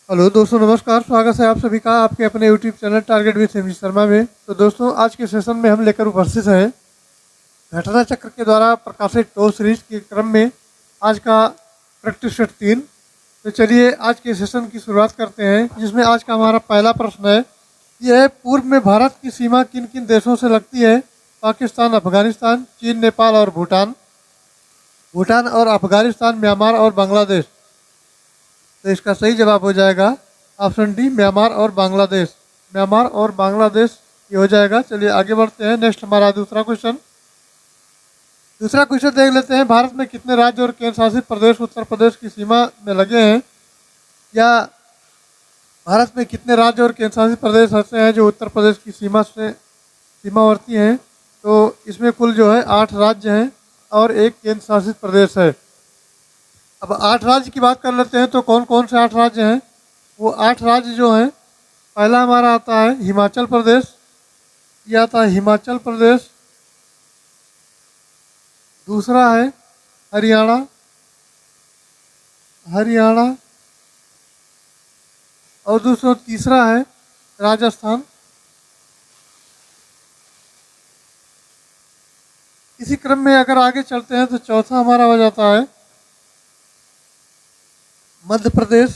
Hello दोस्तों, नमस्कार। स्वागत है आप सभी का आपके अपने YouTube channel target with MG Sharma में। तो दोस्तों, आज के सेशन में हम लेकर उपस्थित हैं घटना चक्र के द्वारा प्रकाशित टो सीरीज के क्रम में आज का प्रैक्टिस सेट 3। तो चलिए आज के सेशन की शुरुआत करते हैं, जिसमें आज का हमारा पहला प्रश्न है। यह है, पूर्व में भारत की सीमा किन किन देशों से लगती है? पाकिस्तान, अफगानिस्तान, चीन, नेपाल और भूटान। भूटान और अफगानिस्तान, म्यांमार और बांग्लादेश। तो इसका सही जवाब हो जाएगा ऑप्शन डी, म्यांमार और बांग्लादेश। म्यांमार और बांग्लादेश ये हो जाएगा। चलिए आगे बढ़ते हैं। नेक्स्ट हमारा दूसरा क्वेश्चन देख लेते हैं। भारत में कितने राज्य और केंद्र शासित प्रदेश उत्तर प्रदेश की सीमा में लगे हैं? या भारत में कितने राज्य और केंद्र शासित प्रदेश ऐसे हैं जो उत्तर प्रदेश की सीमावर्ती हैं? तो इसमें कुल जो है 8 राज्य हैं और एक केंद्र शासित प्रदेश है। अब 8 राज्य की बात कर लेते हैं। तो कौन कौन से 8 राज्य हैं? वो 8 राज्य जो हैं, पहला हमारा आता है हिमाचल प्रदेश। ये आता है हिमाचल प्रदेश। दूसरा है हरियाणा। हरियाणा। और तीसरा है राजस्थान। इसी क्रम में अगर आगे चलते हैं तो चौथा हमारा हो जाता है मध्य प्रदेश।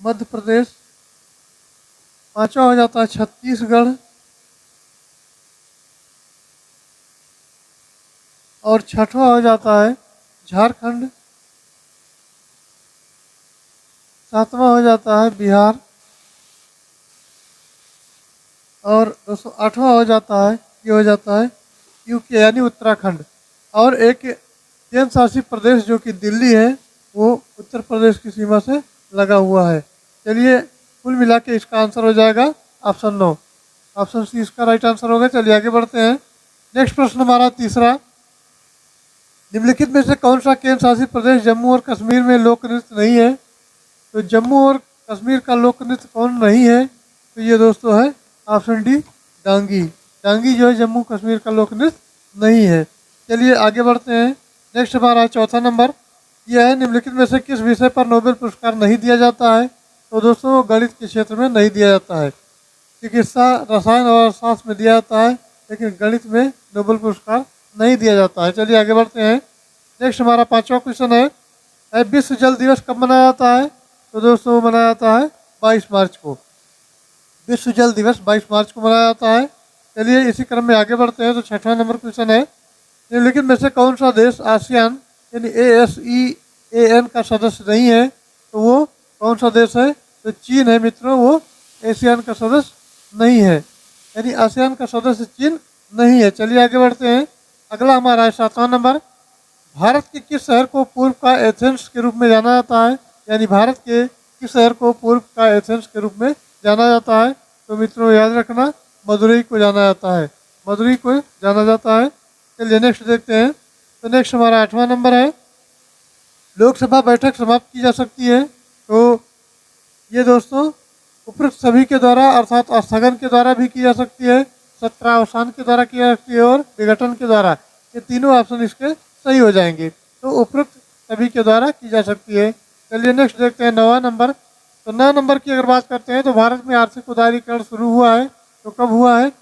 मध्य प्रदेश। पांचवा हो जाता है छत्तीसगढ़। और छठवां हो जाता है झारखंड। सातवां हो जाता है बिहार। और दोस्तों आठवां हो जाता है, ये हो जाता है यूके यानी उत्तराखंड। और एक केंद्र शासित प्रदेश जो कि दिल्ली है, वो उत्तर प्रदेश की सीमा से लगा हुआ है। चलिए कुल मिला के इसका आंसर हो जाएगा ऑप्शन 9। ऑप्शन सी इसका राइट आंसर होगा। चलिए आगे बढ़ते हैं। नेक्स्ट प्रश्न हमारा तीसरा। निम्नलिखित में से कौन सा केंद्र शासित प्रदेश जम्मू और कश्मीर में लोक नृत्य नहीं है? तो जम्मू और कश्मीर का लोक नृत्य कौन नहीं है? तो ये दोस्तों है ऑप्शन डी, डांगी। डांगी जो है जम्मू कश्मीर का लोक नृत्य नहीं है। चलिए आगे बढ़ते हैं। नेक्स्ट हमारा चौथा नंबर यह है, निम्नलिखित में से किस विषय पर नोबेल पुरस्कार नहीं दिया जाता है? तो दोस्तों गणित के क्षेत्र में नहीं दिया जाता है। चिकित्सा, रसायन और अर्थशास्त्र में दिया जाता है, लेकिन गणित में नोबेल पुरस्कार नहीं दिया जाता है। चलिए आगे बढ़ते हैं। नेक्स्ट हमारा पांचवा क्वेश्चन है, विश्व जल दिवस कब मनाया जाता है? तो दोस्तों मनाया जाता है 22 मार्च को। विश्व जल दिवस 22 मार्च को मनाया जाता है। चलिए इसी क्रम में आगे बढ़ते हैं। तो छठवां नंबर क्वेश्चन है, निम्नलिखित में से कौन सा देश आसियान यानी ASEAN का सदस्य नहीं है? तो वो कौन सा देश है? तो चीन है मित्रों, वो एशियान का सदस्य नहीं है, यानी आसियान का सदस्य चीन नहीं है। चलिए आगे बढ़ते हैं। अगला हमारा है सातवां नंबर। भारत के किस शहर को पूर्व का एथेंस के रूप में जाना जाता है? यानी भारत के किस शहर को पूर्व का एथेंस के रूप में जाना जाता है? तो मित्रों याद रखना, मदुरई को जाना जाता है। मदुरई को जाना जाता है। चलिए नेक्स्ट देखते हैं। तो नेक्स्ट हमारा आठवां नंबर है, लोकसभा बैठक समाप्त की जा सकती है? तो ये दोस्तों उपरोक्त सभी के द्वारा अर्थात स्थगन के द्वारा भी की जा सकती है, सत्रावसान के द्वारा की जा सकती है और विघटन के द्वारा। ये तीनों ऑप्शन इसके सही हो जाएंगे। तो उपरोक्त सभी के द्वारा की जा सकती है। चलिए नेक्स्ट देखते हैं नौवां नंबर। तो 9 नंबर की अगर बात करते हैं तो भारत में आर्थिक उदारीकरण शुरू हुआ है, तो कब हुआ है?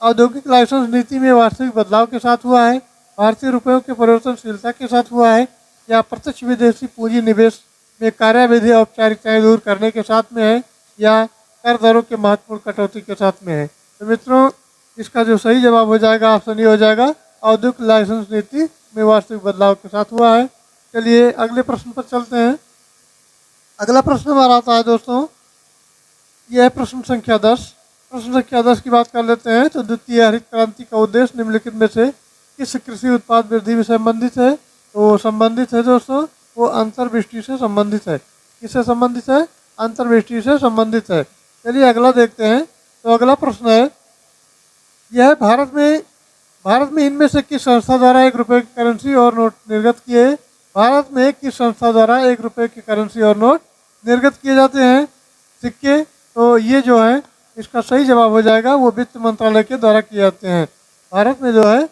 औद्योगिक लाइसेंस नीति में वास्तविक बदलाव के साथ हुआ है, भारतीय रुपयों के परिवर्तनशीलता के साथ हुआ है, या प्रत्यक्ष विदेशी पूंजी निवेश में कार्यविधि औपचारिकताएं दूर करने के साथ में है, या कर दरों के महत्वपूर्ण कटौती के साथ में है? तो मित्रों इसका जो सही जवाब हो जाएगा ऑप्शन ये हो जाएगा, औद्योगिक लाइसेंस नीति में वास्तविक बदलाव के साथ हुआ है। चलिए अगले प्रश्न पर चलते हैं। अगला प्रश्न हमारा आता है दोस्तों, यह है प्रश्न संख्या 10। प्रश्न संख्या 10 की बात कर लेते हैं। तो द्वितीय हरित क्रांति का उद्देश्य निम्नलिखित में से किस कृषि उत्पाद वृद्धि में संबंधित है? तो संबंधित है दोस्तों, वो अंतर्वृष्टि से संबंधित है। किससे संबंधित है? अंतर्वृष्टि से संबंधित है। चलिए अगला देखते हैं। तो अगला प्रश्न है, यह है भारत में इनमें से किस संस्था द्वारा 1 रुपये की करेंसी और नोट निर्गत किए? भारत में किस संस्था द्वारा 1 रुपये की करेंसी और नोट निर्गत किए जाते हैं? सिक्के। तो ये जो है इसका सही जवाब हो जाएगा, वो वित्त मंत्रालय के द्वारा किए जाते हैं। भारत में जो है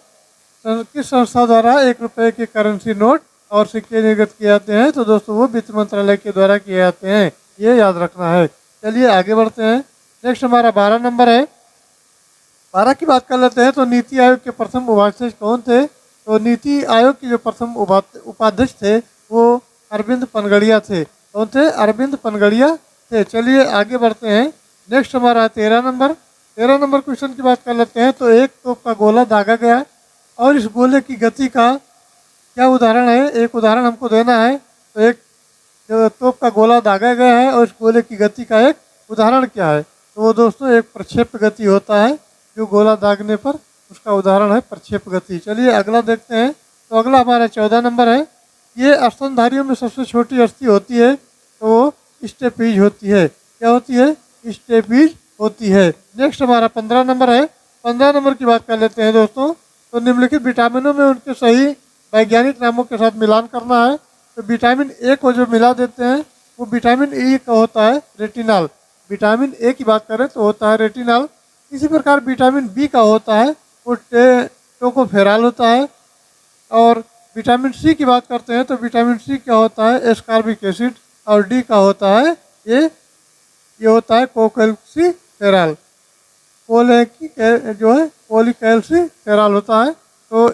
किस संस्था द्वारा 1 रुपये के करेंसी नोट और सिक्के निर्गत किए जाते हैं? तो दोस्तों वो वित्त मंत्रालय के द्वारा किए जाते हैं। ये याद रखना है। चलिए आगे बढ़ते हैं। नेक्स्ट हमारा 12 नंबर है। 12 की बात कर लेते हैं। तो नीति आयोग के प्रथम उपाध्यक्ष कौन थे? तो नीति आयोग के जो प्रथम उपाध्यक्ष थे वो अरविंद पनगड़िया थे। कौन थे? अरविंद पनगड़िया थे। चलिए आगे बढ़ते हैं। नेक्स्ट हमारा 13 नंबर। 13 नंबर क्वेश्चन की बात कर लेते हैं। तो एक तोप का गोला दागा गया और इस गोले की गति का क्या उदाहरण है? एक उदाहरण हमको देना है। तो एक जो तोप का गोला दागा गया है और इस गोले की गति का एक उदाहरण क्या है? तो वो दोस्तों एक प्रक्षेप गति होता है। जो गोला दागने पर उसका उदाहरण है प्रक्षेप गति। चलिए अगला देखते हैं। तो अगला हमारा 14 नंबर है। ये स्तनधारियों में सबसे छोटी अस्थि होती है तो वो स्टेपीज होती है। क्या होती है? स्टेपीज होती है। नेक्स्ट हमारा 15 नंबर है। 15 नंबर की बात कर लेते हैं दोस्तों। तो निम्नलिखित विटामिनों में उनके सही वैज्ञानिक नामों के साथ मिलान करना है। तो विटामिन ए को जो मिला देते हैं वो विटामिन ई का होता है रेटिनॉल। विटामिन ए की बात करें तो होता है रेटिनॉल। इसी प्रकार विटामिन बी का होता है वो टोकोफेरॉल होता है। और विटामिन सी की बात करते हैं तो विटामिन सी क्या होता है? Ascorbic acid. और डी का होता है ये होता है कोकैल्सिफेरॉल। जो है पॉलीकैल्सिफेरॉल होता है। तो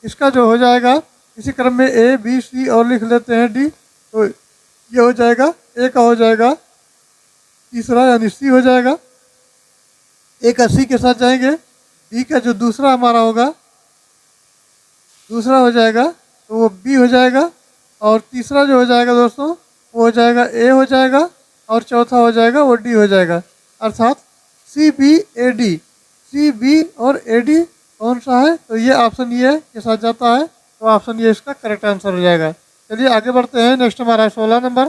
इसका जो हो जाएगा इसी क्रम में ए बी सी और लिख लेते हैं डी। तो ये हो जाएगा ए का हो जाएगा तीसरा यानी सी हो जाएगा। ए का सी के साथ जाएंगे। बी का जो दूसरा हमारा होगा दूसरा हो जाएगा तो वो बी हो जाएगा। और तीसरा जो हो जाएगा दोस्तों वो हो जाएगा ए हो जाएगा। और चौथा हो जाएगा वो डी हो जाएगा। अर्थात C B A D. C B और ए डी कौन सा है? तो ये ऑप्शन ये के साथ जाता है। तो ऑप्शन ये इसका करेक्ट आंसर हो जाएगा। चलिए आगे बढ़ते हैं। नेक्स्ट हमारा 16 नंबर।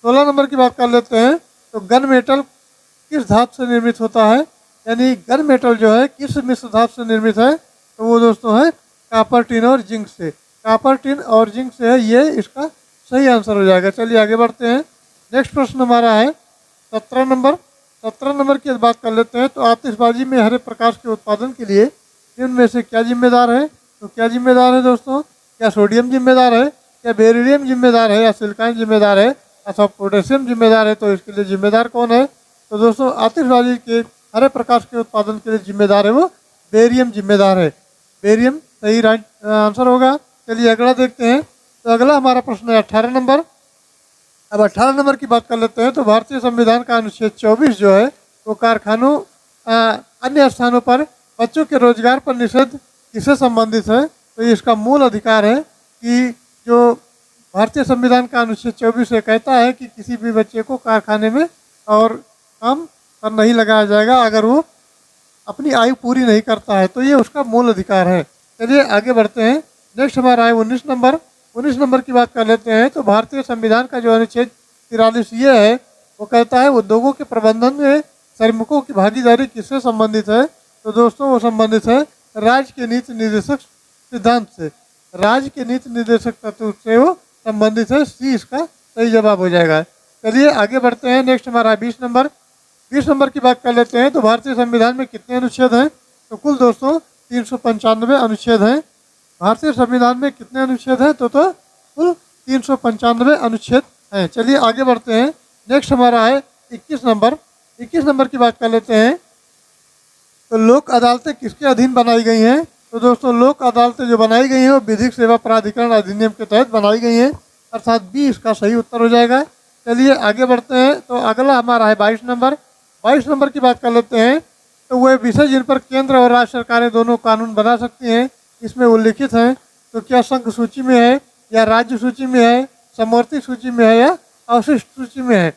16 नंबर की बात कर लेते हैं। तो गन मेटल किस धातु से निर्मित होता है? यानी गन मेटल जो है किस मिश्र धातु से निर्मित है? तो वो दोस्तों है कॉपर टिन और जिंक से। कॉपर टिन और जिंक से है। ये इसका सही आंसर हो जाएगा। चलिए आगे बढ़ते हैं। नेक्स्ट प्रश्न हमारा है 17 नंबर। 17 नंबर की बात कर लेते हैं। तो आतिशबाजी में हरे प्रकाश के उत्पादन के लिए इनमें से क्या जिम्मेदार है? तो क्या जिम्मेदार है दोस्तों? क्या सोडियम जिम्मेदार है? क्या बेरिलियम जिम्मेदार है? या सिलिकॉन जिम्मेदार है? अथवा पोटेशियम जिम्मेदार है? तो इसके लिए जिम्मेदार कौन है? तो दोस्तों आतिशबाजी के हरे प्रकाश के उत्पादन के लिए जिम्मेदार है वो बेरियम जिम्मेदार है। बेरियम सही राइट आंसर होगा। चलिए अगला देखते हैं। तो अगला हमारा प्रश्न है 18 नंबर। अब 18 नंबर की बात कर लेते हैं। तो भारतीय संविधान का अनुच्छेद 24 जो है वो कारखानों अन्य स्थानों पर बच्चों के रोजगार पर निषेध किससे संबंधित है? तो ये इसका मूल अधिकार है कि जो भारतीय संविधान का अनुच्छेद 24 ये कहता है कि किसी भी बच्चे को कारखाने में और काम पर नहीं लगाया जाएगा अगर वो अपनी आयु पूरी नहीं करता है। तो ये उसका मूल अधिकार है। चलिए आगे बढ़ते हैं। नेक्स्ट हमारा है 19 नंबर। 19 नंबर की बात कर लेते हैं। तो भारतीय संविधान का जो अनुच्छेद 43 ये है वो कहता है उद्योगों के प्रबंधन में श्रमिकों की भागीदारी किससे संबंधित है? तो दोस्तों वो संबंधित है राज्य के नीति निर्देशक सिद्धांत से। राज्य के नीति निर्देशक तत्व से वो संबंधित है। सी इसका सही जवाब हो जाएगा। चलिए आगे बढ़ते हैं। नेक्स्ट हमारा 20 नंबर। 20 नंबर की बात कर लेते हैं। तो भारतीय संविधान में कितने अनुच्छेद हैं? तो कुल दोस्तों 395 अनुच्छेद हैं। भारतीय संविधान में कितने अनुच्छेद हैं? तो कुल 395 अनुच्छेद हैं। चलिए आगे बढ़ते हैं। नेक्स्ट हमारा है 21 नंबर। 21 नंबर की बात कर लेते हैं। तो लोक अदालतें किसके अधीन बनाई गई हैं? तो दोस्तों लोक अदालतें जो बनाई गई हैं वो विधिक सेवा प्राधिकरण अधिनियम के तहत बनाई गई हैं। अर्थात बी इसका सही उत्तर हो जाएगा। चलिए आगे बढ़ते हैं। तो अगला हमारा है 22 नंबर। 22 नंबर की बात कर लेते हैं। तो वह विषय जिन पर केंद्र और राज्य सरकारें दोनों कानून बना सकती हैं इसमें उल्लिखित हैं। तो क्या संघ सूची में है या राज्य सूची में है, समवर्ती सूची में है या अवशिष्ट सूची में है?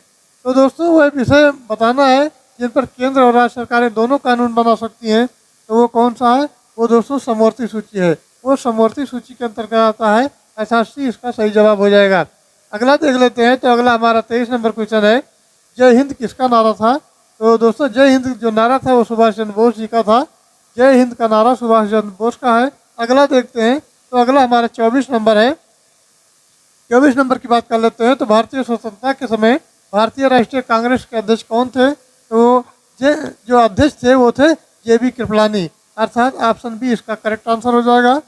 तो दोस्तों वह विषय बताना है जिन पर केंद्र और राज्य सरकारें दोनों कानून बना सकती हैं। तो वो कौन सा है? वो दोस्तों समवर्ती सूची है। वो समवर्ती सूची के अंतर्गत आता है। ऐसा सी इसका सही जवाब हो जाएगा। अगला देख लेते हैं। तो अगला हमारा 23 नंबर क्वेश्चन है जय हिंद किसका नारा था? तो दोस्तों जय हिंद जो नारा था वो सुभाष चंद्र बोस जी का था। जय हिंद का नारा सुभाष चंद्र बोस का है। अगला देखते हैं। तो अगला हमारा 24 नंबर है। 24 नंबर की बात कर लेते हैं। तो भारतीय स्वतंत्रता के समय भारतीय राष्ट्रीय कांग्रेस के अध्यक्ष कौन थे? तो जो अध्यक्ष थे वो थे JB कृपलानी। अर्थात ऑप्शन बी इसका करेक्ट आंसर हो जाएगा,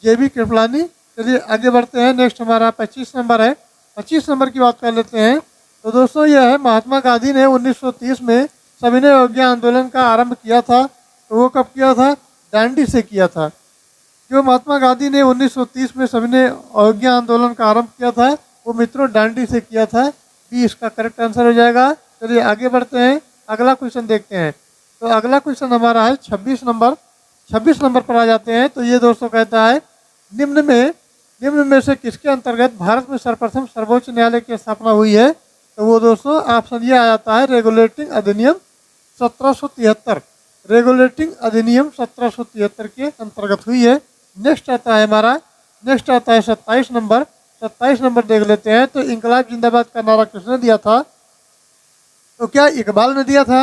JB कृपलानी। चलिए आगे बढ़ते हैं। नेक्स्ट हमारा 25 नंबर है। 25 नंबर की बात कर लेते हैं। तो दोस्तों यह है महात्मा गांधी ने 1930 में सविनय अवज्ञा आंदोलन का आरंभ किया था। तो वो कब किया था? दांडी से किया था। जो महात्मा गांधी ने 1930 में सविनय अवज्ञा आंदोलन का आरंभ किया था वो मित्रों दांडी से किया था। बी इसका करेक्ट आंसर हो जाएगा। चलिए आगे बढ़ते हैं, अगला क्वेश्चन देखते हैं। तो अगला क्वेश्चन हमारा है 26 नंबर। 26 नंबर पर आ जाते हैं। तो ये दोस्तों कहता है निम्न में से किसके अंतर्गत भारत में सर्वप्रथम सर्वोच्च न्यायालय की स्थापना हुई है? तो वो दोस्तों ऑप्शन ये आ जाता है रेगुलेटिंग अधिनियम 1773। रेगुलेटिंग अधिनियम 1773 के अंतर्गत हुई है। नेक्स्ट आता है 27 नंबर। 27 नंबर देख लेते हैं। तो इंकलाब जिंदाबाद का नारा किसने दिया था? तो क्या इकबाल ने दिया था,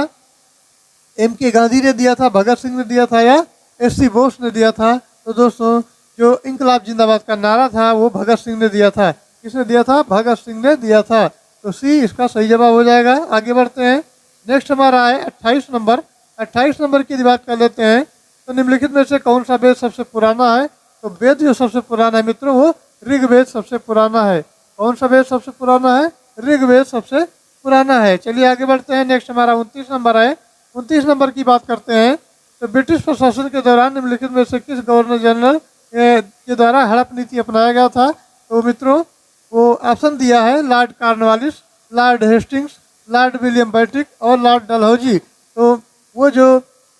M.K. गांधी ने दिया था, भगत सिंह ने दिया था या S.C. बोस ने दिया था? तो दोस्तों जो इंकलाब जिंदाबाद का नारा था वो भगत सिंह ने दिया था। किसने दिया था? भगत सिंह ने दिया था। तो सी इसका सही जवाब हो जाएगा। आगे बढ़ते हैं। नेक्स्ट हमारा है 28 नंबर। 28 नंबर की बात कर लेते हैं। तो निम्नलिखित में से कौन सा वेद सबसे पुराना है? तो वेद जो सबसे पुराना है मित्रों वो ऋग्वेद सबसे पुराना है। कौन सा वेद सबसे पुराना है? ऋग्वेद सबसे पुराना है। चलिए आगे बढ़ते हैं। नेक्स्ट हमारा 29 नंबर है। 29 नंबर की बात करते हैं। तो ब्रिटिश प्रशासन के दौरान निम्नलिखित में से किस गवर्नर जनरल के द्वारा हड़प नीति अपनाया गया था? तो मित्रों वो ऑप्शन दिया है Lord Cornwallis, Lord Hastings, Lord William Bentinck और लॉर्ड डलहौजी। तो वो जो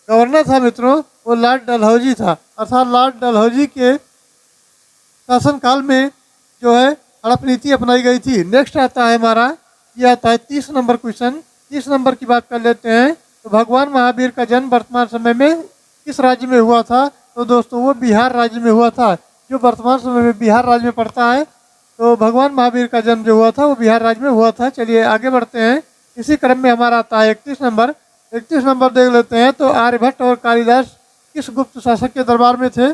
गवर्नर था मित्रों वो लॉर्ड डलहौजी था। अर्थात लॉर्ड डलहौजी के शासनकाल में जो है हड़प नीति अपनाई गई थी। नेक्स्ट आता है हमारा, ये आता है 30 नंबर क्वेश्चन। 30 नंबर की बात कर लेते हैं। तो भगवान महावीर का जन्म वर्तमान समय में किस राज्य में हुआ था? तो दोस्तों वो बिहार राज्य में हुआ था, जो वर्तमान समय में बिहार राज्य में पड़ता है। तो भगवान महावीर का जन्म जो हुआ था वो बिहार राज्य में हुआ था। चलिए आगे बढ़ते हैं। इसी क्रम में हमारा आता है 31 नंबर। 31 नंबर देख लेते हैं। तो आर्यभट्ट और कालिदास किस गुप्त शासक के दरबार में थे?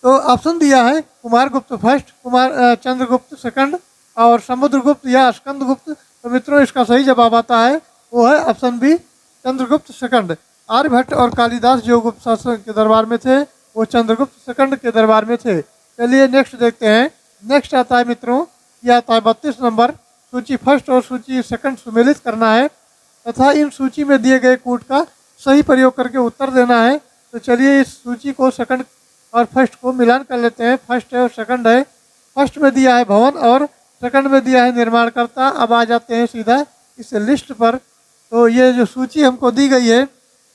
तो ऑप्शन दिया है कुमार गुप्त फर्स्ट, चंद्रगुप्त सेकंड और समुद्रगुप्त या स्कंदगुप्त। तो मित्रों इसका सही जवाब आता है वो है option B Chandragupta second. Aryabhata और कालिदास जो गुप्त शासक के दरबार में थे वो चंद्रगुप्त सेकंड के दरबार में थे। चलिए नेक्स्ट देखते हैं। नेक्स्ट आता है मित्रों, यह आता है 32 नंबर। सूची फर्स्ट और सूची सेकंड सुमेलित करना है तथा इन सूची में दिए गए कूट का सही प्रयोग करके उत्तर देना है। तो चलिए इस सूची को सेकंड और फर्स्ट को मिलान कर लेते हैं। फर्स्ट है और सेकंड है। फर्स्ट में दिया है भवन और सेकंड में दिया है निर्माणकर्ता। अब आ जाते हैं सीधा इस लिस्ट पर। तो ये जो सूची हमको दी गई है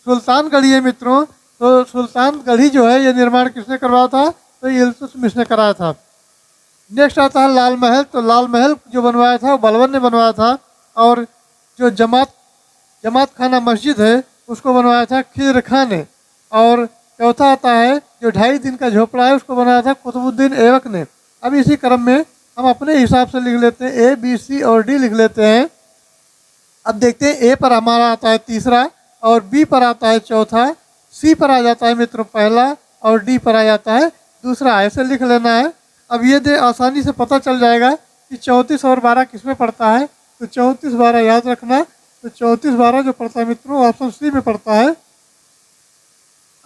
सुल्तानगढ़ी है मित्रों। तो सुल्तानगढ़ी जो है ये निर्माण किसने करवाया था? तो ये इल्तुतमिश ने कराया था। नेक्स्ट आता है लाल महल। तो लाल महल जो बनवाया था वो बलबन ने बनवाया था। और जो जमात खाना मस्जिद है उसको बनवाया था खिजर खान ने। और चौथा आता है जो 2.5 दिन का झोपड़ा है उसको बनाया था कुतुबुद्दीन ऐबक ने। अब इसी क्रम में हम अपने हिसाब से लिख लेते हैं, A, B, C और D लिख लेते हैं। अब देखते हैं A पर हमारा आता है तीसरा और B पर आता है चौथा, C पर आ जाता है मित्रों पहला और D पर आ जाता है दूसरा। ऐसे लिख लेना है। अब ये दे आसानी से पता चल जाएगा कि 34 और 12 किस में पड़ता है। तो 34 12 याद रखना। तो 34 12 जो पड़ता है मित्रों ऑप्शन सी में पड़ता है,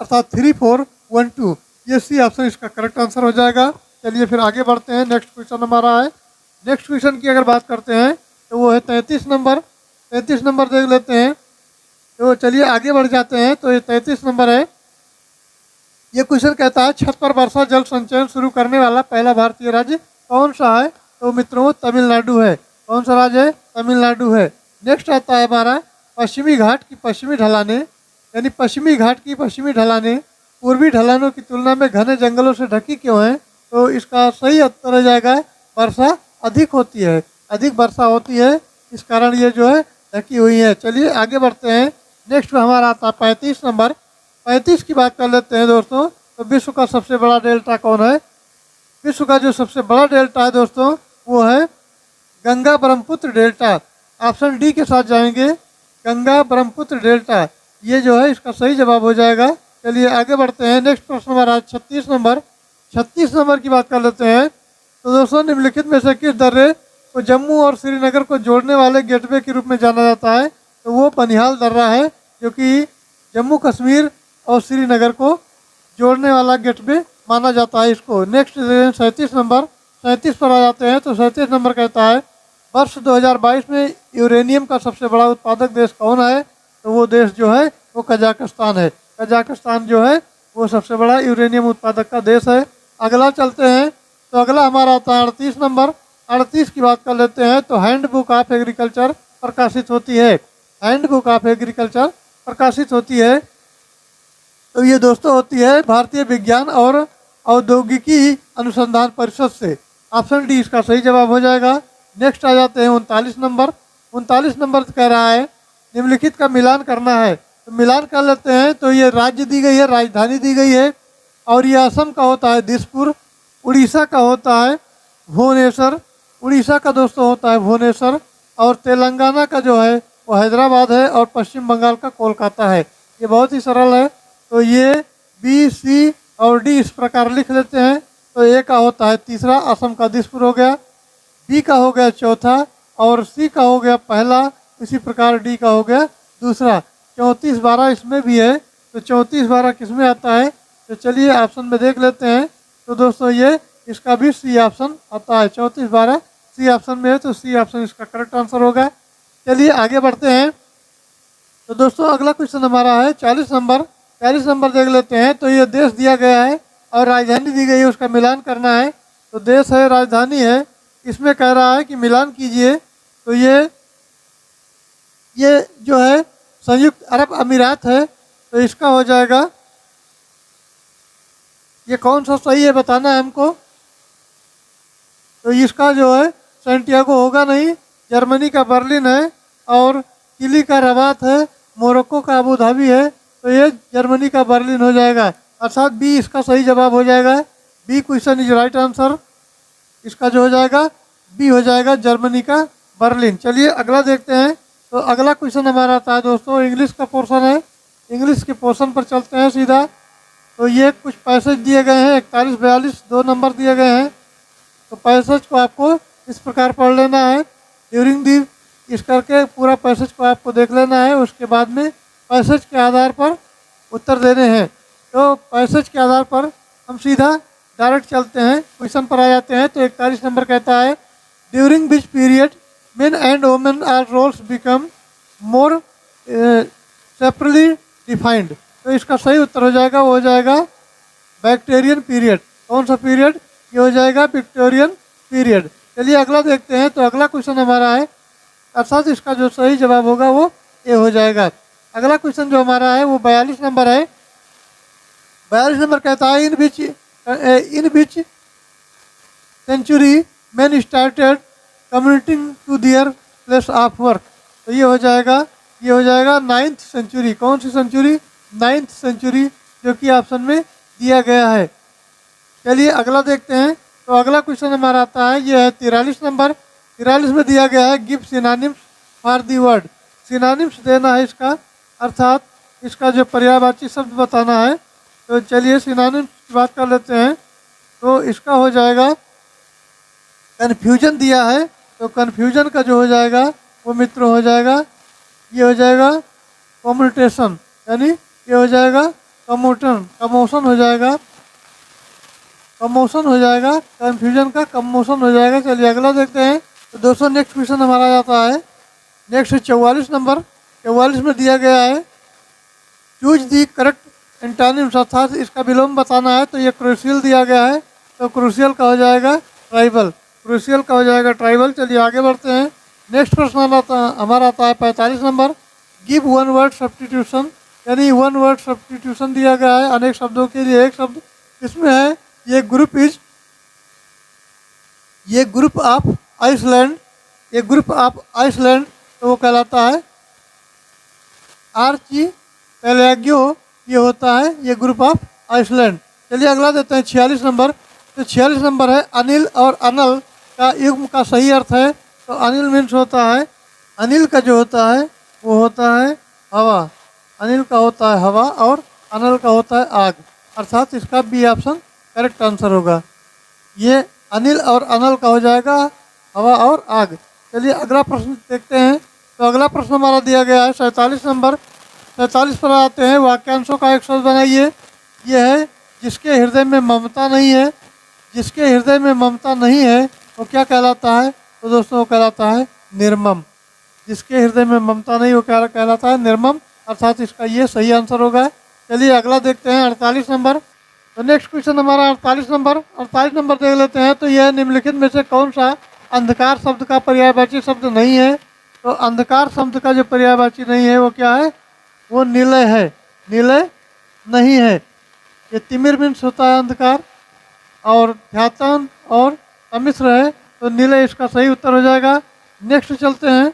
अर्थात 3 4 1 2। ये सी ऑप्शन इसका करेक्ट आंसर हो जाएगा। चलिए फिर आगे बढ़ते हैं। नेक्स्ट क्वेश्चन हमारा है। नेक्स्ट क्वेश्चन की अगर बात करते हैं तो वो है 33 नंबर। 33 नंबर देख लेते हैं। तो चलिए आगे बढ़ जाते हैं। तो ये 33 नंबर है। ये क्वेश्चन कहता है छत पर वर्षा जल संचयन शुरू करने वाला पहला भारतीय राज्य कौन सा है? तो मित्रों तमिलनाडु है। कौन सा राज्य है? तमिलनाडु है। नेक्स्ट आता है हमारा पश्चिमी घाट की पश्चिमी ढलाने, यानी पश्चिमी घाट की पश्चिमी ढलाने पूर्वी ढलानों की तुलना में घने जंगलों से ढकी क्यों है? तो इसका सही उत्तर हो जाएगा वर्षा अधिक होती है, अधिक वर्षा होती है, इस कारण ये जो है ढकी हुई है। चलिए आगे बढ़ते हैं। नेक्स्ट हमारा आता है 35 नंबर। 35 की बात कर लेते हैं दोस्तों। तो विश्व का सबसे बड़ा डेल्टा कौन है? विश्व का जो सबसे बड़ा डेल्टा है दोस्तों वो है Ganga Brahmaputra delta. Option D के साथ जाएंगे, गंगा ब्रह्मपुत्र डेल्टा। ये जो है इसका सही जवाब हो जाएगा। चलिए आगे बढ़ते हैं। नेक्स्ट प्रश्न हमारा 36 नंबर। 36 नंबर की बात कर लेते हैं। तो दोस्तों निम्नलिखित में से किस दर्रे को जम्मू और श्रीनगर को जोड़ने वाले गेटवे के रूप में जाना जाता है? तो वो बनिहाल दर्रा है, जो कि जम्मू कश्मीर और श्रीनगर को जोड़ने वाला गेटवे माना जाता है इसको। Next 37 number. 37 पर आ जाते हैं। तो 37 नंबर कहता है वर्ष 2022 में यूरेनियम का सबसे बड़ा उत्पादक देश कौन है? तो वो देश जो है वो कजाकिस्तान है। कजाकिस्तान जो है वो सबसे बड़ा यूरेनियम उत्पादक का देश है। अगला चलते हैं, तो अगला हमारा आता है 38 नंबर। 38 की बात कर लेते हैं। तो हैंड बुक ऑफ एग्रीकल्चर प्रकाशित होती है। हैंड बुक ऑफ एग्रीकल्चर प्रकाशित होती है। तो ये दोस्तों होती है भारतीय विज्ञान और औद्योगिकी अनुसंधान परिषद से। ऑप्शन डी इसका सही जवाब हो जाएगा। नेक्स्ट आ जाते हैं 39 नंबर। 39 नंबर कह रहा है निम्नलिखित का मिलान करना है। तो मिलान कर लेते हैं। तो ये राज्य दी गई है, राजधानी दी गई है, और ये असम का होता है दिसपुर, उड़ीसा का होता है भुवनेश्वर, उड़ीसा का दोस्तों होता है भुवनेश्वर, और तेलंगाना का जो है वो हैदराबाद है, और पश्चिम बंगाल का कोलकाता है। ये बहुत ही सरल है। तो ये बी, सी और डी इस प्रकार लिख लेते हैं। तो ए का होता है तीसरा, असम का दिसपुर हो गया, बी का हो गया चौथा, और सी का हो गया पहला, इसी प्रकार डी का हो गया दूसरा। 34/12 इसमें भी है। तो 34/12 किस में आता है? तो चलिए ऑप्शन में देख लेते हैं। तो दोस्तों ये इसका भी सी ऑप्शन आता है। 34/12 सी ऑप्शन में है, तो सी ऑप्शन इसका करेक्ट आंसर होगा। चलिए आगे बढ़ते हैं। तो दोस्तों अगला क्वेश्चन हमारा है 40 नंबर। 40 नंबर देख लेते हैं। तो ये देश दिया गया है और राजधानी दी गई है, उसका मिलान करना है। तो देश है, राजधानी है, इसमें कह रहा है कि मिलान कीजिए। तो ये जो है संयुक्त अरब अमीरात है। तो इसका हो जाएगा, ये कौन सा सही है बताना है हमको। तो इसका जो है सैंटियागो होगा नहीं, जर्मनी का बर्लिन है, और चिली का रबात है, मोरक्को का अबू धाबी है। तो ये जर्मनी का बर्लिन हो जाएगा, अर्थात बी इसका सही जवाब हो जाएगा। B question is right answer. इसका जो हो जाएगा बी हो जाएगा, जर्मनी का बर्लिन। चलिए अगला देखते हैं। तो अगला क्वेश्चन हमारा आता है दोस्तों इंग्लिश का पोर्शन है। इंग्लिश के पोर्शन पर चलते हैं सीधा। तो ये कुछ पैसेज दिए गए हैं, 41-42 दो नंबर दिए गए हैं। तो पैसेज को आपको इस प्रकार पढ़ लेना है ड्यूरिंग दी, इस करके पूरा पैसेज को आपको देख लेना है। उसके बाद में पैसेज के आधार पर उत्तर देने हैं। तो पैसेज के आधार पर हम सीधा डायरेक्ट चलते हैं, क्वेश्चन पर आ जाते हैं। तो 41 नंबर कहता है during which period men and women are roles become more separately defined. तो इसका सही उत्तर हो जाएगा, वो हो जाएगा विक्टोरियन पीरियड। कौन सा पीरियड? ये हो जाएगा विक्टोरियन पीरियड। चलिए अगला देखते हैं। तो अगला क्वेश्चन हमारा है, अर्थात इसका जो सही जवाब होगा वो ए हो जाएगा। अगला क्वेश्चन जो हमारा है वो 42 नंबर है। 42 नंबर कहता है in which century man started commuting to their place of work. तो ये हो जाएगा 9th सेंचुरी। कौन सी सेंचुरी? 9th सेंचुरी, जो कि ऑप्शन में दिया गया है। चलिए अगला देखते हैं। तो अगला क्वेश्चन हमारा आता है, ये है 43 नंबर। 43 में दिया गया है give synonyms for the word. Synonyms देना है इसका, अर्थात इसका जो पर्यायवाची शब्द बताना है। तो चलिए सिनोनिम्स की बात कर लेते हैं। तो इसका हो जाएगा कन्फ्यूजन दिया है। तो कन्फ्यूजन का जो हो जाएगा वो मित्र हो जाएगा, ये हो जाएगा कम्यूटेशन, यानी ये हो जाएगा कमोशन हो जाएगा, कन्फ्यूजन का कमोशन हो जाएगा। चलिए अगला देखते हैं। तो दोस्तों नेक्स्ट क्वेश्चन हमारा जाता है, नेक्स्ट 44 नंबर। 44 में दिया गया है चूज दी करेक्ट एंटोनिम्स, अर्थात इसका विलोम बताना है। तो ये क्रूशियल दिया गया है। तो क्रूशियल का हो जाएगा ट्राइबल, चलिए आगे बढ़ते हैं। नेक्स्ट प्रश्न हमारा आता है 45 number. Give one word substitution, यानी वन वर्ड सब्स्टिट्यूशन दिया गया है अनेक शब्दों के लिए एक शब्द। इसमें है ये ग्रुप ऑफ आइसलैंड, तो वो कहलाता है आर्चीपेलागो, ये होता है ये ग्रुप ऑफ आइसलैंड। चलिए अगला देते हैं 46 नंबर। तो 46 नंबर है अनिल और अनल का युग्म का सही अर्थ है। तो अनिल मीन्स होता है, अनिल का जो होता है वो होता है हवा, अनिल का होता है हवा, और अनल का होता है आग, अर्थात इसका बी ऑप्शन करेक्ट आंसर होगा। ये अनिल और अनल का हो जाएगा हवा और आग। चलिए अगला प्रश्न देखते हैं। तो अगला प्रश्न हमारा दिया गया है 47 नंबर। 47 पर आते हैं, वाक्यांशों का एक शब्द बनाइए। यह है जिसके हृदय में ममता नहीं है। जिसके हृदय में ममता नहीं है वो क्या कहलाता है? तो तो दोस्तों वो कहलाता है निर्मम। जिसके हृदय में ममता नहीं वो क्या कहलाता है? निर्मम। अर्थात इसका ये सही आंसर होगा। चलिए अगला देखते हैं 48 नंबर। तो नेक्स्ट क्वेश्चन हमारा 48 नंबर देख लेते हैं। तो यह निम्नलिखित में से कौन सा अंधकार शब्द का पर्यायवाची शब्द नहीं है? तो अंधकार शब्द का जो पर्यायवाची नहीं है वो क्या है? वो निलय है। निलय नहीं है। ये तिमिर मीन्स होता है अंधकार, और ध्यातन और सम्मिश्र है, तो निलय इसका सही उत्तर हो जाएगा। नेक्स्ट चलते हैं।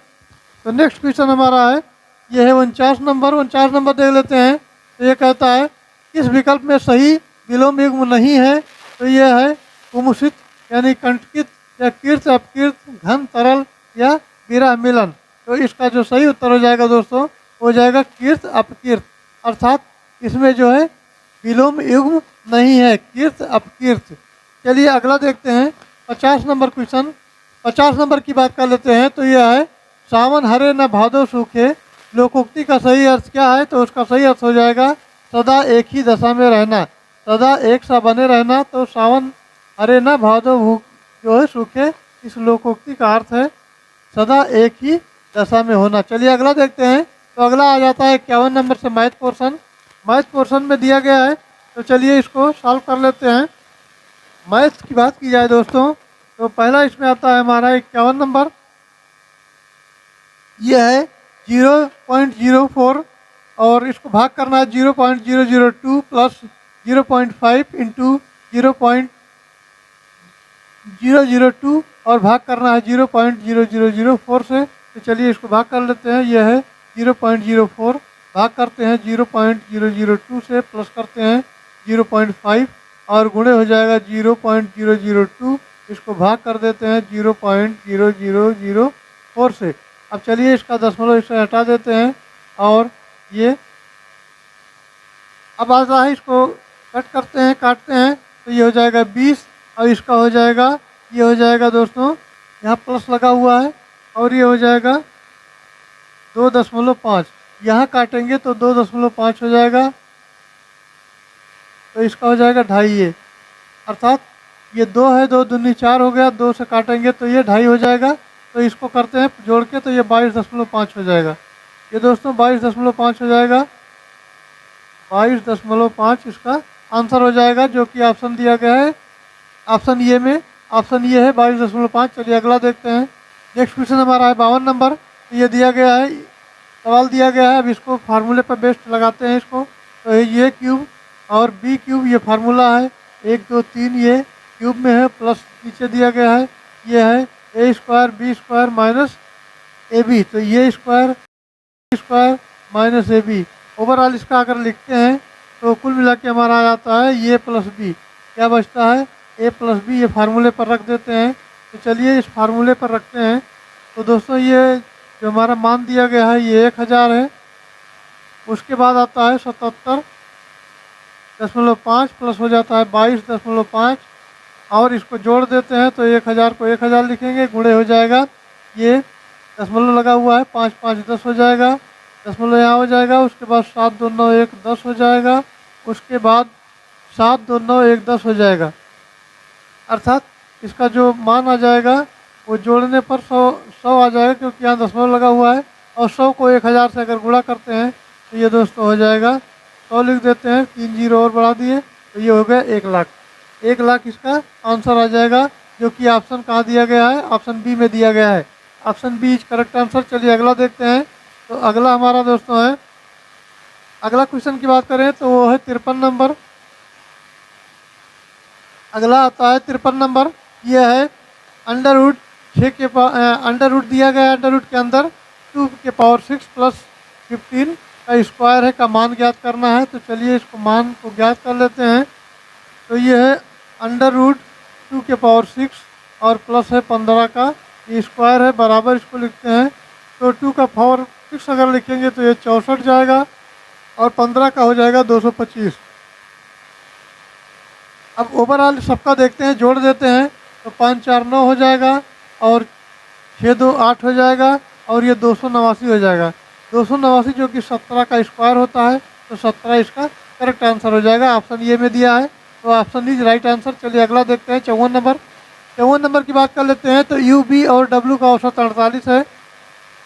तो नेक्स्ट क्वेश्चन हमारा है, ये है 49 नंबर देख लेते हैं। तो ये कहता है किस विकल्प में सही विलोम युग्म नहीं है? तो ये है कुमुषित यानी कंटकित, या कीर्त अपकीर्त, घन तरल, या विरह मिलन। तो इसका जो सही उत्तर हो जाएगा दोस्तों हो जाएगा कीर्त अपकीर्त। अर्थात इसमें जो है विलोम युग्म नहीं है, कीर्त अपकीर्त। चलिए अगला देखते हैं 50 नंबर क्वेश्चन। 50 नंबर की बात कर लेते हैं। तो यह है सावन हरे न भादो सूखे। लोकोक्ति का सही अर्थ क्या है? तो उसका सही अर्थ हो जाएगा सदा एक ही दशा में रहना, सदा एक सा बने रहना। तो सावन हरे न भादो जो है सूखे, इस लोकोक्ति का अर्थ है सदा एक ही दशा में होना। चलिए अगला देखते हैं। तो अगला आ जाता है 51 नंबर से मैथ पोर्शन। मैथ पोर्शन में दिया गया है, तो चलिए इसको सॉल्व कर लेते हैं। मैथ की बात की जाए दोस्तों, तो पहला इसमें आता है हमारा 51 नंबर। यह है 0.04, और इसको भाग करना है 0.002 प्लस 0.5 इंटू 0.002, और भाग करना है 0.0004 से। तो चलिए इसको भाग कर लेते हैं। यह है 0.04, भाग करते हैं 0.002 से, प्लस करते हैं 0.5, और गुणे हो जाएगा 0.002। इसको भाग कर देते हैं 0.0004 से। अब चलिए इसका दशमलव इसे हटा देते हैं, और ये अब आता है, इसको कट करते हैं, काटते हैं। तो ये हो जाएगा 20, और इसका हो जाएगा, ये हो जाएगा दोस्तों, यहाँ प्लस लगा हुआ है, और ये हो जाएगा 2.5। यहाँ काटेंगे तो 2.5 हो जाएगा, तो इसका हो जाएगा 2.5 ये। अर्थात ये 2 है, 2 दूनी 4 हो गया, 2 से काटेंगे तो ये 2.5 हो जाएगा। तो इसको करते हैं जोड़ के, तो ये 22.5 हो जाएगा। ये दोस्तों 22.5 हो जाएगा। 22.5 इसका आंसर हो जाएगा, जो कि ऑप्शन दिया गया है ऑप्शन ये में। ऑप्शन ये है 22.5। चलिए अगला देखते हैं। नेक्स्ट क्वेश्चन हमारा है 52 नंबर। तो ये दिया गया है, सवाल दिया गया है। अब इसको फार्मूले पर बेस्ट लगाते हैं इसको। तो ये क्यूब और बी क्यूब ये फार्मूला है, 1 2 3 ये क्यूब में है, प्लस नीचे दिया गया है, ये है a square b square minus a b. तो ये स्क्वायर माइनस ए बी। ओवरऑल इसका अगर लिखते हैं तो कुल मिला के हमारा आ जाता है ये प्लस बी। क्या बचता है? ए प्लस बी। ये फार्मूले पर रख देते हैं। तो चलिए इस फार्मूले पर रखते हैं। तो दोस्तों ये जो हमारा मान दिया गया है ये 1000 है। उसके बाद आता है 77.5 प्लस हो जाता है 22.5, और इसको जोड़ देते हैं। तो 1000 को 1000 लिखेंगे, गुणे हो जाएगा, ये दशमलव लगा हुआ है, 5 5 10 हो जाएगा, दशमलव यहाँ हो जाएगा। उसके बाद 7 2 9 1 10 हो जाएगा। उसके बाद 7 2 9 1 10 हो जाएगा। अर्थात इसका जो मान आ जाएगा वो जोड़ने पर 100 आ जाएगा, क्योंकि यहाँ दशमलव लगा हुआ है। और 100 को 1000 से अगर गुणा करते हैं तो ये दोस्तों हो जाएगा 100 लिख देते हैं, 3 जीरो और बढ़ा दिए, तो ये हो गया 1 लाख। 1 लाख इसका आंसर आ जाएगा, जो कि ऑप्शन कहाँ दिया गया है? ऑप्शन बी में दिया गया है। Option B is correct answer. चलिए अगला देखते हैं। तो अगला हमारा दोस्तों है, अगला क्वेश्चन की बात करें तो वो है 53 नंबर। अगला आता है 53 नंबर। ये है अंडर रूट 6 के अंडर रूट दिया गया है। अंडर रूट के अंदर 2 के पावर 6 प्लस 15 का स्क्वायर है का मान ज्ञात करना है। तो चलिए इसको मान को ज्ञात कर लेते हैं। तो ये है अंडर रूट 2 के पावर 6 और प्लस है 15 का, ये स्क्वायर है, बराबर इसको लिखते हैं। तो 2 का पावर 6 अगर लिखेंगे तो ये 64 जाएगा, और 15 का हो जाएगा 225। अब ओवरऑल सबका देखते हैं, जोड़ देते हैं। तो 5 4 9 हो जाएगा, और 6 2 8 हो जाएगा, और ये 289 हो जाएगा। 289 जो कि 17 का स्क्वायर होता है, तो 17 इसका करेक्ट आंसर हो जाएगा। ऑप्शन ये में दिया है, तो ऑप्शन इज राइट आंसर। चलिए अगला देखते हैं 54 नंबर। 54 नंबर की बात कर लेते हैं तो यू बी और डब्ल्यू का औसत 48 है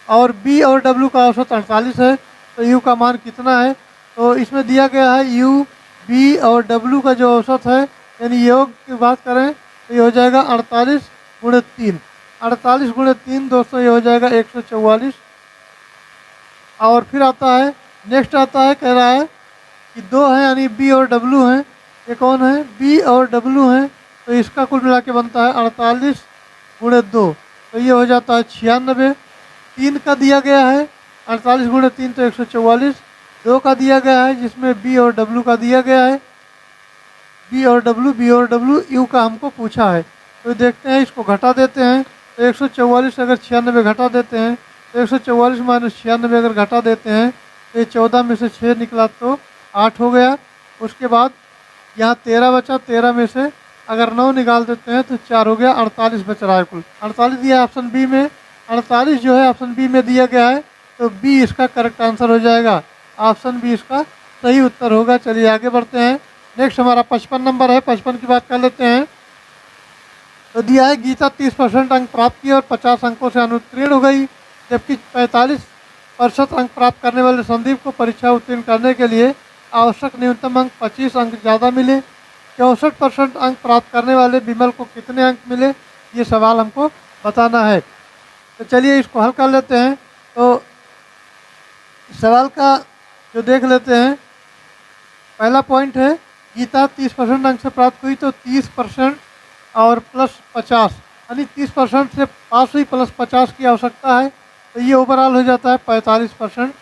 और बी और डब्ल्यू का औसत 48 है। तो यू का मान कितना है? तो इसमें दिया गया है यू बी और डब्ल्यू का जो औसत है, यानी योग की बात करें तो ये हो जाएगा 48 × 3। 48 × 3 दोस्तों ये हो जाएगा 144। और फिर आता है, नेक्स्ट आता है, कह रहा है कि दो है यानी बी और डब्ल्यू हैं। ये कौन है? बी और डब्ल्यू हैं। तो इसका कुल मिला के बनता है 48 × 2, तो ये हो जाता है 96। 3 का दिया गया है 48 × 3 तो 144। 2 का दिया गया है जिसमें बी और डब्ल्यू का दिया गया है, बी और डब्ल्यू यू का हमको पूछा है। तो देखते हैं, इसको घटा देते हैं तो 144 अगर 96 घटा देते हैं तो 144 - 96 अगर घटा देते हैं तो ये 14 में से 6 निकला तो 8 हो गया। उसके बाद यहाँ 13 बचा, 13 में से अगर 9 निकाल देते हैं तो 4 हो गया, 48 बच रहा है कुल। 48 दिया ऑप्शन बी में, 48 जो है ऑप्शन बी में दिया गया है, तो बी इसका करेक्ट आंसर हो जाएगा। ऑप्शन बी इसका सही उत्तर होगा। चलिए आगे बढ़ते हैं। नेक्स्ट हमारा 55 नंबर है। 55 की बात कर लेते हैं। तो दिया है गीता 30% अंक प्राप्त किए और 50 अंकों से अनुत्तीर्ण हो गई, जबकि 45% अंक प्राप्त करने वाले संदीप को परीक्षा उत्तीर्ण करने के लिए आवश्यक न्यूनतम अंक 25 अंक ज़्यादा मिले। 64% अंक प्राप्त करने वाले विमल को कितने अंक मिले? ये सवाल हमको बताना है। तो चलिए इसको हल कर लेते हैं। तो सवाल का जो देख लेते हैं, पहला पॉइंट है गीता 30% अंक से प्राप्त हुई, तो 30% और प्लस 50 यानी 30% से पास हुई प्लस 50 की आवश्यकता है, तो ये ओवरऑल हो जाता है 45%।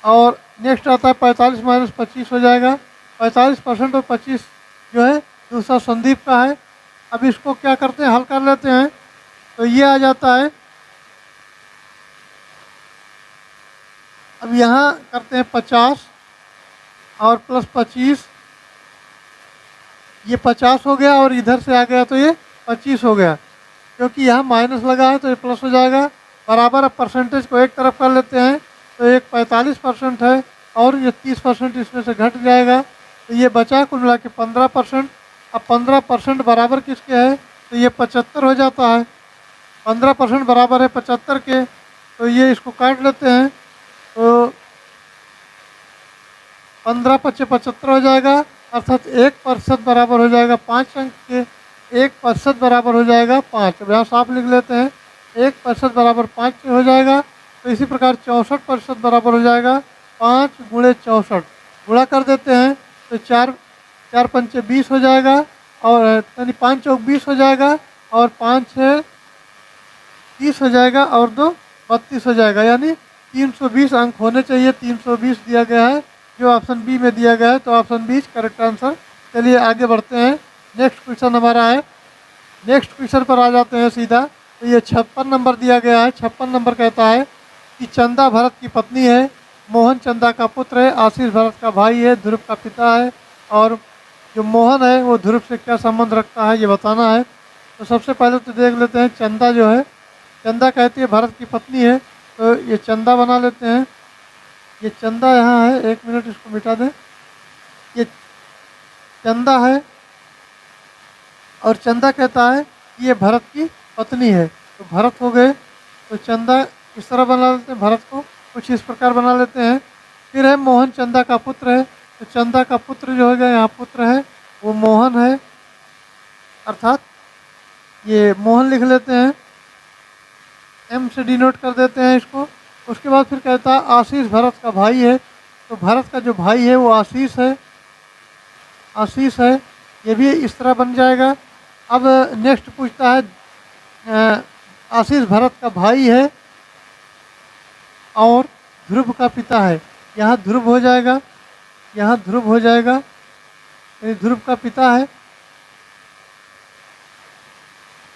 और नेक्स्ट आता है 45 - 25 हो जाएगा। 45% और 25 जो है दूसरा संदीप का है। अब इसको क्या करते हैं, हल कर लेते हैं। तो ये आ जाता है, अब यहाँ करते हैं 50 और प्लस 25, ये 50 हो गया और इधर से आ गया तो ये 25 हो गया, क्योंकि यहाँ माइनस लगा है तो ये प्लस हो जाएगा। बराबर। अब परसेंटेज को एक तरफ कर लेते हैं, तो एक 45% है और ये 30% इसमें से घट जाएगा, तो ये बचा कुल मिला के 15%। अब 15% बराबर किसके है? तो ये 75 हो जाता है। 15% बराबर है 75 के, तो ये इसको काट लेते हैं, तो 15 × 5 = 75 हो जाएगा, अर्थात 1% बराबर हो जाएगा 5 अंक के। 1% बराबर हो जाएगा 5। अब यहाँ साफ लिख लेते हैं, 1% बराबर 5 हो जाएगा। तो इसी प्रकार 64% बराबर हो जाएगा 5 × 64। गुणा कर देते हैं तो 4 × 4 = 5 = 20 हो जाएगा, और यानी 5 × 4 = 20 हो जाएगा, और 5 × 6 = 30 हो जाएगा, और 2 = 32 हो जाएगा, यानी 320 अंक होने चाहिए। 320 दिया गया है जो ऑप्शन बी में दिया गया है, तो ऑप्शन बी करेक्ट आंसर। चलिए आगे बढ़ते हैं। नेक्स्ट क्वेश्चन हमारा है, नेक्स्ट क्वेश्चन पर आ जाते हैं सीधा। तो ये 56 नंबर दिया गया है। 56 नंबर कहता है कि चंदा भरत की पत्नी है, मोहन चंदा का पुत्र है, आशीष भरत का भाई है, ध्रुव का पिता है, और जो मोहन है वो ध्रुव से क्या संबंध रखता है ये बताना है। तो सबसे पहले तो देख लेते हैं, चंदा जो है, चंदा कहती है भरत की पत्नी है, तो ये चंदा बना लेते हैं। ये चंदा यहाँ है, 1 मिनट इसको मिटा दें। ये चंदा है और चंदा कहता है कि ये भरत की पत्नी है, तो भरत हो गए। तो चंदा इस तरह बना लेते हैं, भरत को कुछ इस प्रकार बना लेते हैं। फिर है मोहन चंदा का पुत्र है, तो चंदा का पुत्र जो है यहाँ पुत्र है वो मोहन है, अर्थात ये मोहन लिख लेते हैं, एम से डिनोट कर देते हैं इसको। उसके बाद फिर कहता है आशीष भरत का भाई है, तो भरत का जो भाई है वो आशीष है, आशीष है, ये भी इस तरह बन जाएगा। अब नेक्स्ट पूछता है आशीष भरत का भाई है और ध्रुव का पिता है, यहाँ ध्रुव हो जाएगा, यहाँ ध्रुव हो जाएगा, यानी ध्रुव का पिता है।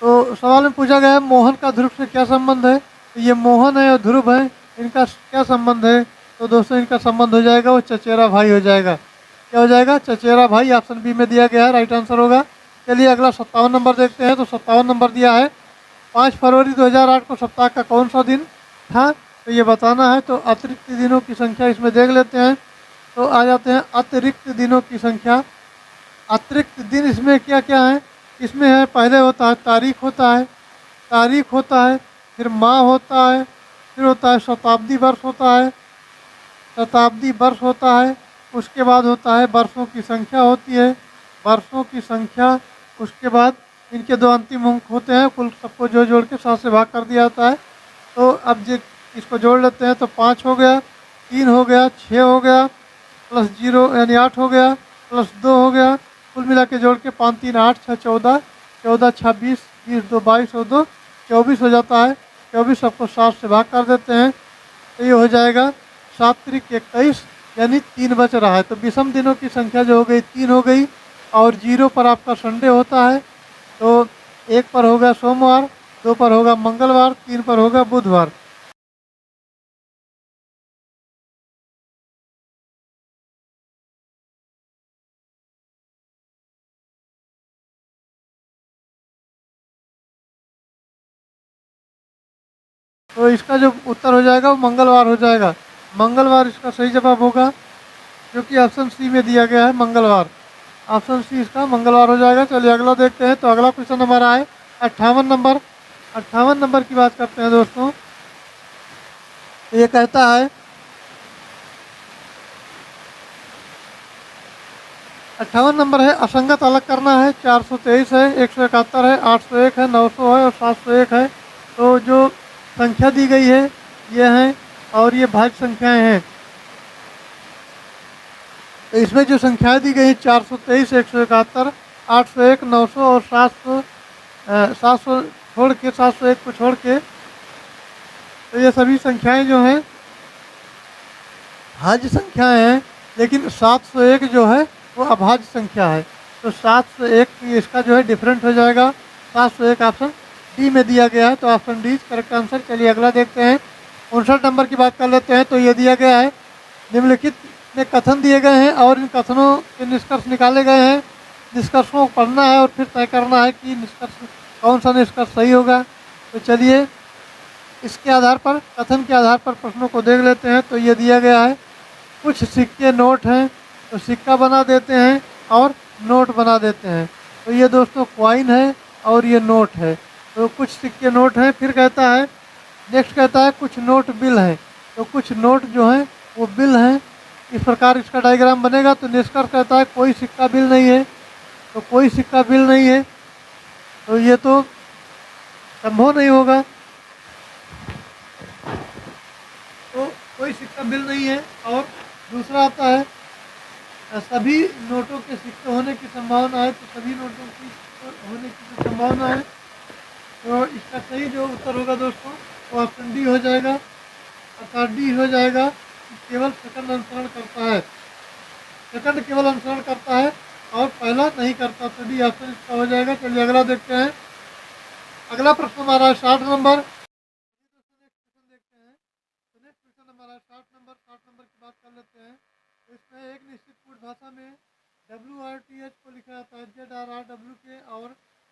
तो सवाल में पूछा गया है मोहन का ध्रुव से क्या संबंध है, तो ये मोहन है और ध्रुव है, इनका क्या संबंध है? तो दोस्तों इनका संबंध हो जाएगा वो चचेरा भाई हो जाएगा। क्या हो जाएगा? चचेरा भाई। ऑप्शन बी में दिया गया है, राइट आंसर होगा। चलिए अगला 57 नंबर देखते हैं। तो 57 नंबर दिया है 5 फरवरी 2008 को सप्ताह का कौन सा दिन था, तो ये बताना है। तो अतिरिक्त दिनों की संख्या इसमें देख लेते हैं। तो आ जाते हैं अतिरिक्त दिनों की संख्या। अतिरिक्त दिन इसमें क्या क्या है? इसमें है पहले होता है तारीख होता है, तारीख होता है, फिर माह होता है, फिर होता है शताब्दी वर्ष होता है, शताब्दी वर्ष होता है, उसके बाद होता है वर्षों की संख्या होती है, वर्षों की संख्या, उसके बाद इनके दो अंतिम अंक होते हैं, कुल सबको जोड़ जोड़ के 7 से भाग कर दिया जाता है। तो अब जो इसको जोड़ लेते हैं तो 5 हो गया, 3 हो गया, 6 हो गया, प्लस 0 यानी 8 हो गया, प्लस 2 हो गया, कुल मिला के जोड़ के 5 3 8 6 14, 14 26 20 2 22 और 2 24 हो जाता है। 24 सबको 7 से भाग कर देते हैं तो ये हो जाएगा 7 त्रिक 21, यानी 3 बच रहा है। तो विषम दिनों की संख्या जो हो गई 3 हो गई, और 0 पर आपका संडे होता है, तो 1 पर होगा सोमवार, 2 पर होगा मंगलवार, 3 पर होगा बुधवार। तो इसका जो उत्तर हो जाएगा वो मंगलवार हो जाएगा। मंगलवार इसका सही जवाब होगा, क्योंकि ऑप्शन सी में दिया गया है मंगलवार। ऑप्शन सी इसका मंगलवार हो जाएगा। चलिए अगला देखते हैं। तो अगला क्वेश्चन हमारा है 58 नंबर। 58 नंबर की बात करते हैं दोस्तों। ये कहता है 58 नंबर है, असंगत अलग करना है। 423 है, 171 है, 801 है, 900 है और 701 है। तो जो संख्या दी गई है ये हैं, और ये भाज्य संख्याएं हैं। तो इसमें जो संख्याएं दी गई हैं 423, 171, 801, 900 और 700 छोड़ के 701 को छोड़ के, तो ये सभी संख्याएं जो हैं भाज्य संख्याएं हैं। लेकिन 701 जो है वो अभाज्य संख्या है। तो 701 इसका जो है डिफरेंट हो जाएगा। 701 ऑप्शन डी में दिया गया है, तो ऑप्शन डी करेक्ट आंसर। चलिए अगला देखते हैं। 59 नंबर की बात कर लेते हैं। तो ये दिया गया है निम्नलिखित में कथन दिए गए हैं और इन कथनों के निष्कर्ष निकाले गए हैं। निष्कर्षों को पढ़ना है और फिर तय करना है कि निष्कर्ष कौन सा निष्कर्ष सही होगा। तो चलिए इसके आधार पर, कथन के आधार पर प्रश्नों को देख लेते हैं। तो ये दिया गया है कुछ सिक्के नोट हैं, तो सिक्का बना देते हैं और नोट बना देते हैं। तो ये दोस्तों क्वाइन है और ये नोट है। तो कुछ सिक्के नोट हैं। फिर कहता है, नेक्स्ट कहता है कुछ नोट बिल हैं। तो कुछ नोट जो हैं वो बिल हैं। इस प्रकार इसका डायग्राम बनेगा। तो निष्कर्ष कहता है कोई सिक्का बिल नहीं है। तो कोई सिक्का बिल नहीं है, तो ये तो संभव नहीं होगा। तो कोई सिक्का बिल नहीं है। और दूसरा आता है सभी नोटों के सिक्के होने की संभावना है। तो सभी नोटों की होने की जो संभावना है, तो इसका सही जो उत्तर होगा दोस्तों वो ऑप्शन डी हो जाएगा। अर्थात डी हो जाएगा कि केवल सेकंड अनुसरण करता है, सेकंड केवल अनुसरण करता है और पहला नहीं करता। तो डी ऑप्शन इसका हो जाएगा। चलिए अगला देखते हैं। अगला प्रश्न हमारा है 60 नंबर। क्वेश्चन देखते हैं। तो नेक्स्ट क्वेश्चन हमारा 60 नंबर। 60 नंबर की बात कर लेते हैं। तो इसमें एक निश्चित कूट भाषा में WRTH को लिखा जाता है ZRRW के, और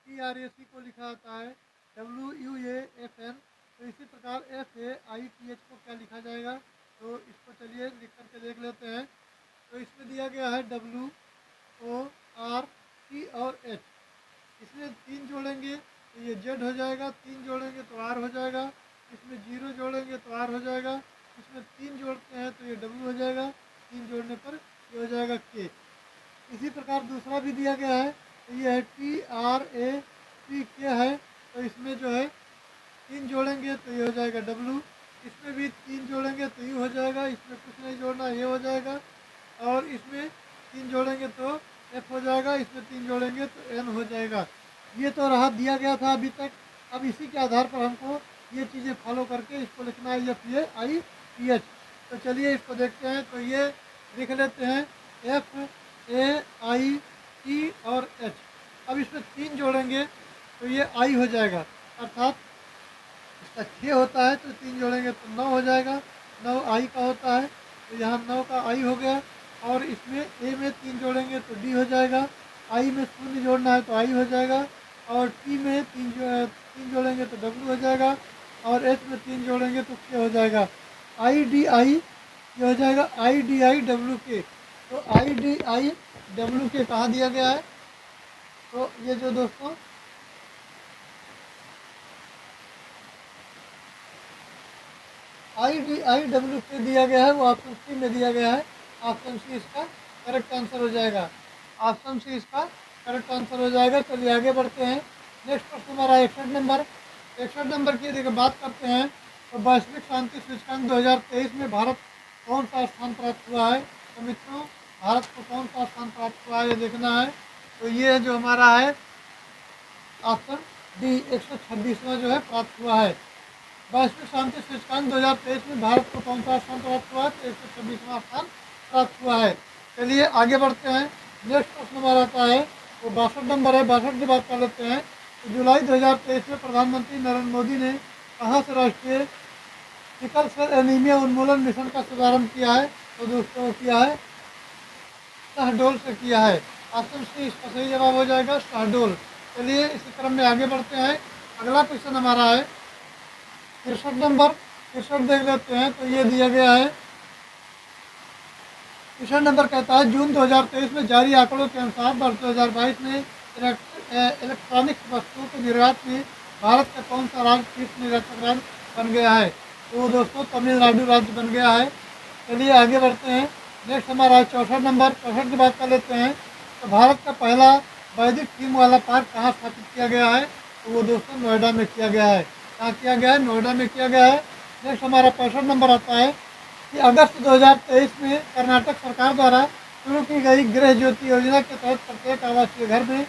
TRAC को लिखा जाता है WUAFN। तो इसी प्रकार FAITH को क्या लिखा जाएगा। तो इसको चलिए लिख करके देख लेते हैं। तो इसमें दिया गया है WORT और H। इसमें 3 जोड़ेंगे तो ये Z हो जाएगा, 3 जोड़ेंगे तो R हो जाएगा, इसमें 0 जोड़ेंगे तो R हो जाएगा, इसमें 3 जोड़ते हैं तो ये W हो जाएगा, 3 जोड़ने पर ये हो जाएगा K। इसी प्रकार दूसरा भी दिया गया है। तो ये है TRACK है। तो इसमें जो है 3 जोड़ेंगे तो ये हो जाएगा W, इसमें भी 3 जोड़ेंगे तो U हो जाएगा, इसमें कुछ नहीं जोड़ना ये हो जाएगा, और इसमें 3 जोड़ेंगे तो F हो जाएगा, इसमें 3 जोड़ेंगे तो N हो जाएगा। ये तो रहा दिया गया था अभी तक। अब इसी के आधार पर हमको ये चीज़ें फॉलो करके इसको लिखना है FAITH। तो चलिए इसको देखते हैं। तो ये लिख लेते हैं FAIT और H। अब इसमें 3 जोड़ेंगे तो ये I हो जाएगा, अर्थात इसका 6 होता है तो 3 जोड़ेंगे तो 9 हो जाएगा। 9 I का होता है, तो यहाँ 9 का I हो गया। और इसमें A में 3 जोड़ेंगे तो D हो जाएगा, I में 0 जोड़ना है तो I हो जाएगा, और T में 3 जोड़ेंगे तो W हो जाएगा, और H में 3 जोड़ेंगे तो K हो जाएगा। IDI ये हो जाएगा IDIWK। तो IDIWK कहाँ दिया गया है। तो ये जो दोस्तों IWC दिया गया है वो ऑप्शन सी में दिया गया है। ऑप्शन सी इसका करेक्ट आंसर हो जाएगा। ऑप्शन सी इसका करेक्ट आंसर हो जाएगा। चलिए आगे बढ़ते हैं। नेक्स्ट प्रश्न हमारा 61 नंबर। 61 नंबर की यदि बात करते हैं तो वैश्विक शांति सूचकांक 2023 में भारत कौन सा स्थान प्राप्त हुआ है। तो मित्रों, भारत को कौन सा स्थान प्राप्त हुआ है ये देखना है। तो ये जो हमारा है ऑप्शन डी 126वां जो है प्राप्त हुआ है। वैश्विक शांति सूचकांक 2023 में भारत को कौन सा स्थान प्राप्त हुआ है। तो 126वां स्थान प्राप्त हुआ है। चलिए आगे बढ़ते हैं। नेक्स्ट प्रश्न हमारा आता है वो 62 नंबर है। 62 की बात कर लेते हैं। तो जुलाई 2023 में प्रधानमंत्री नरेंद्र मोदी ने कहाँ से राष्ट्रीय सिकल सेल एनीमिया उन्मूलन मिशन का शुभारंभ किया है। तो दोस्तों किया है शहडोल से किया है। ऑप्शन सी इसका सही जवाब हो जाएगा, शहडोल। चलिए इसी क्रम में आगे बढ़ते हैं। अगला क्वेश्चन हमारा है 63 नंबर। 63 देख लेते हैं। तो ये दिया गया है 63 नंबर कहता है जून 2023 में जारी आंकड़ों के अनुसार वर्ष 2022 में इलेक्ट्रॉनिक्स वस्तुओं के निर्यात में भारत का कौन सा राज्य शीर्ष निर्यातक राज्य बन गया है। तो दोस्तों तमिलनाडु राज्य बन गया है। चलिए आगे बढ़ते हैं। नेक्स्ट हमारा है 64 नंबर। 64 की बात कर लेते हैं। तो भारत का पहला वैदिक थीम वाला पार्क कहाँ स्थापित किया गया है। तो वो दोस्तों नोएडा में किया गया है। कहाँ किया गया है, नोएडा में किया गया है। नेक्स्ट हमारा 65 नंबर आता है कि अगस्त 2023 में कर्नाटक सरकार द्वारा शुरू की गई गृह ज्योति योजना के तहत प्रत्येक आवासीय घर में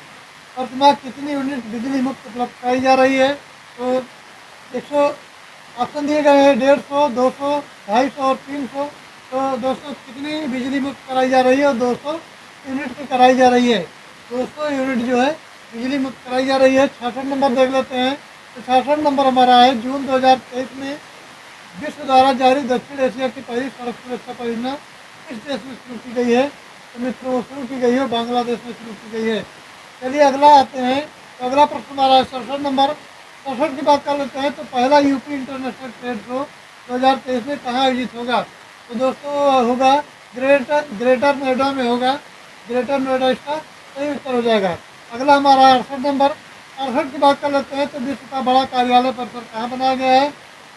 प्रतिमाह कितनी यूनिट बिजली मुक्त उपलब्ध कराई जा रही है। तो 100 ऑप्शन दिए गए हैं 150, 200, 250 और 300। तो दोस्तों कितनी बिजली मुक्त कराई जा रही है और 200 यूनिट की कराई जा रही है। 200 यूनिट जो है बिजली मुक्त कराई जा रही है। 66 नंबर देख लेते हैं। तो 66 नंबर हमारा है जून 2023 में विश्व द्वारा जारी दक्षिण एशिया की पहली सड़क सुरक्षा परियोजना किस देश में शुरू की गई है। तो मित्रों शुरू की गई है बांग्लादेश में शुरू की गई है। चलिए अगला आते हैं। तो अगला प्रश्न हमारा है 67 नंबर। 67 की बात कर लेते हैं। तो पहला यूपी इंटरनेशनल ट्रेड शो 2023 में कहाँ आयोजित होगा। तो दोस्तों होगा ग्रेटर नोएडा में होगा। ग्रेटर नोएडा इसका सही उत्तर हो जाएगा। अगला हमारा 68 नंबर। 68 की बात कर लेते हैं। तो विश्व का बड़ा कार्यालय परिसर कहाँ बनाया गया है।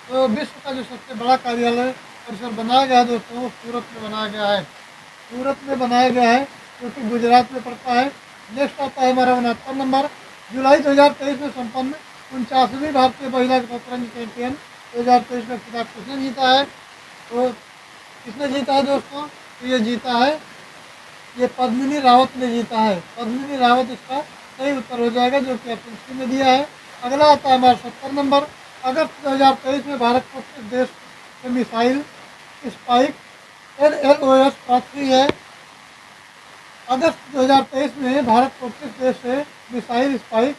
तो विश्व का जो सबसे बड़ा कार्यालय परिसर बनाया गया है दोस्तों वो सूरत में बनाया गया है। सूरत में बनाया गया है जो कि गुजरात में पड़ता है। नेक्स्ट आता है हमारा 69 नंबर। जुलाई 2023 में संपन्न 49वीं भारतीय महिला शतरंज चैंपियन 2023 में खिताब किसने जीता है। तो किसने जीता है दोस्तों। तो ये जीता है, ये पद्मिनी रावत ने जीता है। पद्मिनी रावत इसका सही उत्तर हो जाएगा जो कि ऑप्शन सी में दिया है। अगला आता है हमारा 70 नंबर। अगस्त 2023 में भारत को किस देश से मिसाइल स्पाइक NLOS प्राप्त हुई है। अगस्त 2023 में भारत को किस देश से मिसाइल स्पाइक